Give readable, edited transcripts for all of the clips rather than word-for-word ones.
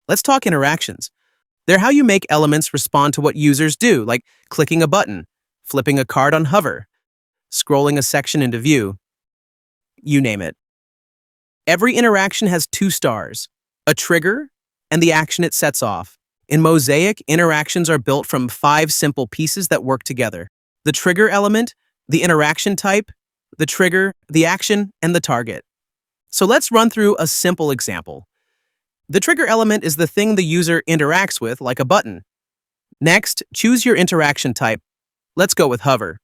Let's talk interactions. They're how you make elements respond to what users do, like clicking a button, flipping a card on hover, scrolling a section into view. You name it. Every interaction has two stars, a trigger and the action it sets off. In Mosaic, interactions are built from 5 simple pieces that work together: the trigger element, the interaction type, the trigger, the action, and the target. So let's run through a simple example. The trigger element is the thing the user interacts with, like a button. Next, choose your interaction type. Let's go with hover.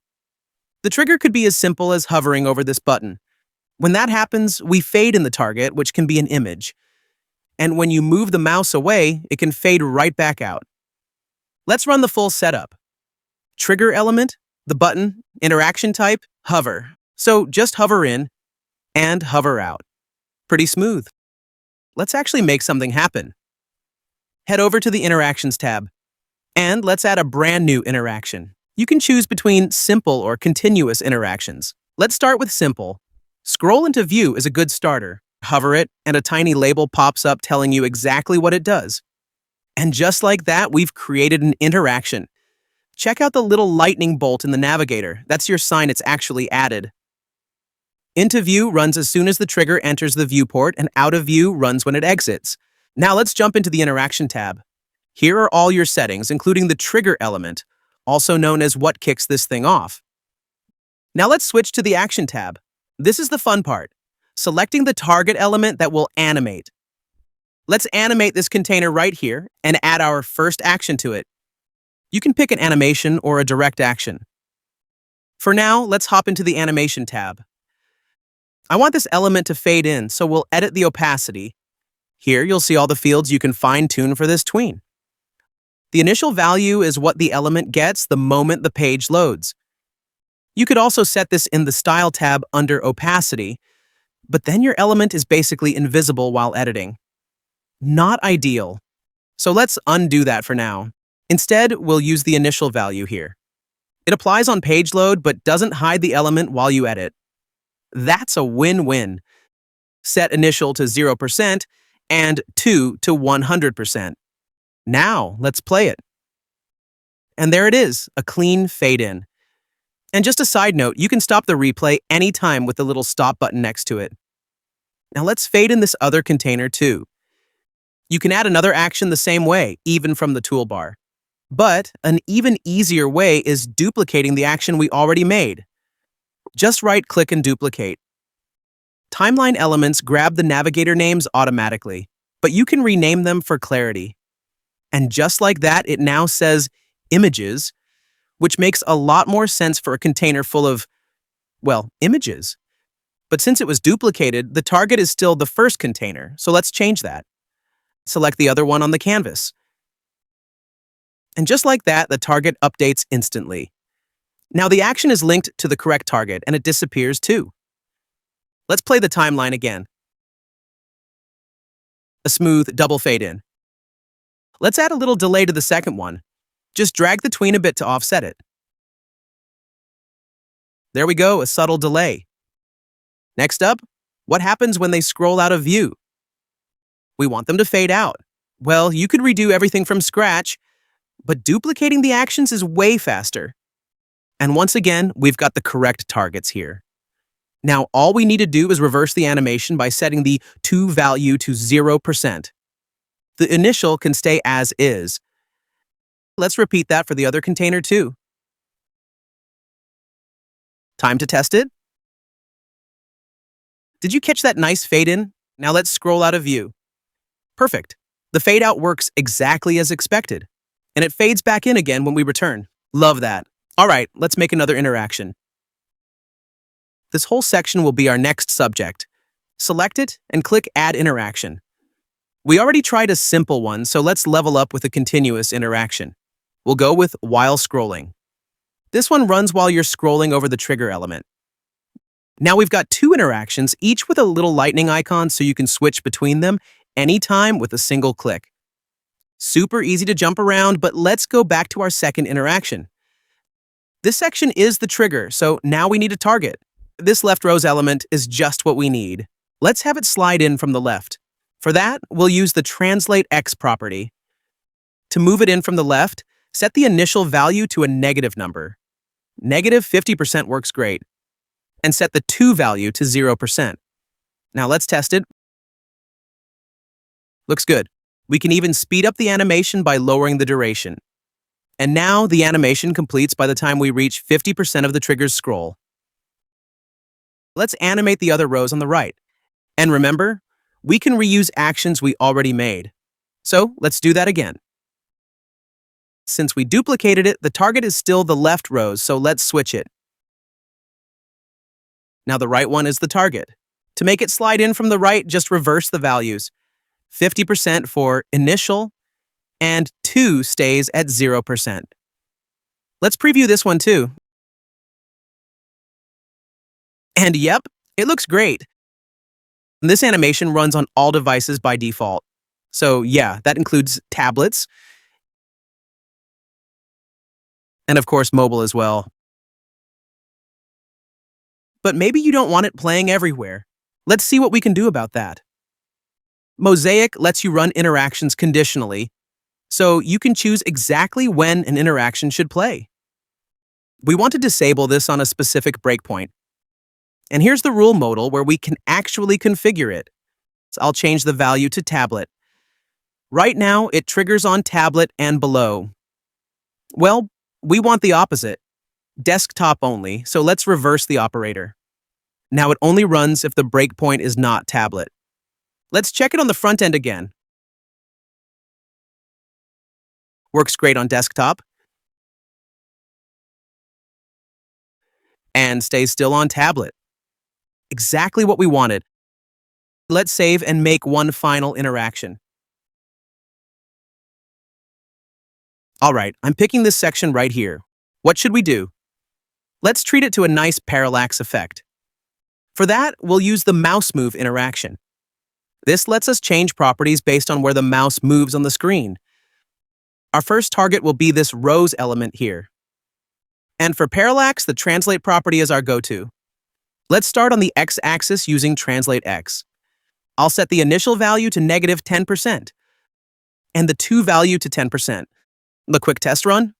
The trigger could be as simple as hovering over this button. When that happens, we fade in the target, which can be an image. And when you move the mouse away, it can fade right back out. Let's run the full setup. Trigger element, the button, interaction type, hover. So just hover in and hover out. Pretty smooth. Let's actually make something happen. Head over to the Interactions tab, and let's add a brand new interaction. You can choose between simple or continuous interactions. Let's start with simple. Scroll into view is a good starter. Hover it, and a tiny label pops up telling you exactly what it does. And just like that, we've created an interaction. Check out the little lightning bolt in the navigator. That's your sign it's actually added. Into view runs as soon as the trigger enters the viewport, and out of view runs when it exits. Now let's jump into the Interaction tab. Here are all your settings, including the trigger element, also known as what kicks this thing off. Now let's switch to the Action tab. This is the fun part, selecting the target element that will animate. Let's animate this container right here and add our first action to it. You can pick an animation or a direct action. For now, let's hop into the Animation tab. I want this element to fade in, so we'll edit the opacity. Here, you'll see all the fields you can fine-tune for this tween. The initial value is what the element gets the moment the page loads. You could also set this in the Style tab under Opacity, but then your element is basically invisible while editing. Not ideal. So let's undo that for now. Instead, we'll use the initial value here. It applies on page load, but doesn't hide the element while you edit. That's a win-win. Set initial to 0% and 2 to 100%. Now, let's play it. And there it is, a clean fade-in. And just a side note, you can stop the replay anytime with the little stop button next to it. Now let's fade in this other container too. You can add another action the same way, even from the toolbar. But an even easier way is duplicating the action we already made. Just right-click and duplicate. Timeline elements grab the navigator names automatically, but you can rename them for clarity. And just like that, it now says images, which makes a lot more sense for a container full of, well, images. But since it was duplicated, the target is still the first container, so let's change that. Select the other one on the canvas. And just like that, the target updates instantly. Now the action is linked to the correct target, and it disappears too. Let's play the timeline again. A smooth double fade in. Let's add a little delay to the second one. Just drag the tween a bit to offset it. There we go, a subtle delay. Next up, what happens when they scroll out of view? We want them to fade out. Well, you could redo everything from scratch, but duplicating the actions is way faster. And once again, we've got the correct targets here. Now, all we need to do is reverse the animation by setting the to value to 0%. The initial can stay as is. Let's repeat that for the other container too. Time to test it. Did you catch that nice fade in? Now let's scroll out of view. Perfect. The fade out works exactly as expected, and it fades back in again when we return. Love that. All right, let's make another interaction. This whole section will be our next subject. Select it and click Add Interaction. We already tried a simple one, so let's level up with a continuous interaction. We'll go with While Scrolling. This one runs while you're scrolling over the trigger element. Now we've got 2 interactions, each with a little lightning icon so you can switch between them anytime with a single click. Super easy to jump around, but let's go back to our second interaction. This section is the trigger, so now we need a target. This left rose element is just what we need. Let's have it slide in from the left. For that, we'll use the Translate X property. To move it in from the left, set the initial value to a negative number. Negative 50% works great. And set the to value to 0%. Now let's test it. Looks good. We can even speed up the animation by lowering the duration. And now the animation completes by the time we reach 50% of the trigger's scroll. Let's animate the other rows on the right. And remember, we can reuse actions we already made. So let's do that again. Since we duplicated it, the target is still the left rows, so let's switch it. Now the right one is the target. To make it slide in from the right, just reverse the values. 50% for initial, and 2 stays at 0%. Let's preview this one too. And yep, it looks great. This animation runs on all devices by default. So yeah, that includes tablets, and of course mobile as well. But maybe you don't want it playing everywhere. Let's see what we can do about that. Mosaic lets you run interactions conditionally, so you can choose exactly when an interaction should play. We want to disable this on a specific breakpoint. And here's the rule modal where we can actually configure it. So I'll change the value to tablet. Right now, it triggers on tablet and below. Well, we want the opposite. Desktop only, so let's reverse the operator. Now it only runs if the breakpoint is not tablet. Let's check it on the front end again. Works great on desktop. And stays still on tablet. Exactly what we wanted. Let's save and make one final interaction. All right, I'm picking this section right here. What should we do? Let's treat it to a nice parallax effect. For that, we'll use the mouse move interaction. This lets us change properties based on where the mouse moves on the screen. Our first target will be this rows element here. And for parallax, the translate property is our go-to. Let's start on the x-axis using Translate X. I'll set the initial value to negative 10% and the to value to 10%. The quick test run?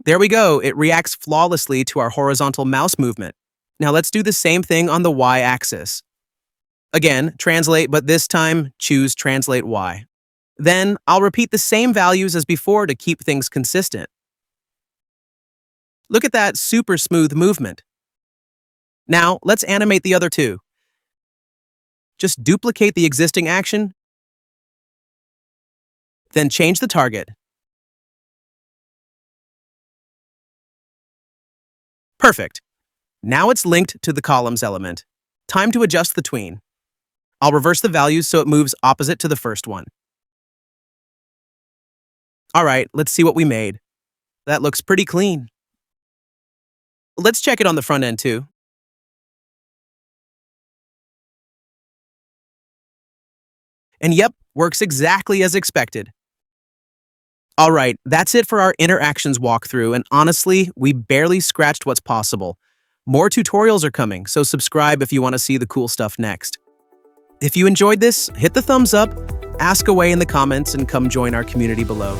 There we go, it reacts flawlessly to our horizontal mouse movement. Now let's do the same thing on the y-axis. Again, translate, but this time choose Translate Y. Then I'll repeat the same values as before to keep things consistent. Look at that super smooth movement. Now let's animate the other two. Just duplicate the existing action, then change the target. Perfect. Now it's linked to the columns element. Time to adjust the tween. I'll reverse the values so it moves opposite to the first one. All right, let's see what we made. That looks pretty clean. Let's check it on the front end too. And yep, works exactly as expected. All right, that's it for our interactions walkthrough, and honestly, we barely scratched what's possible. More tutorials are coming, so subscribe if you want to see the cool stuff next. If you enjoyed this, hit the thumbs up, ask away in the comments, and come join our community below.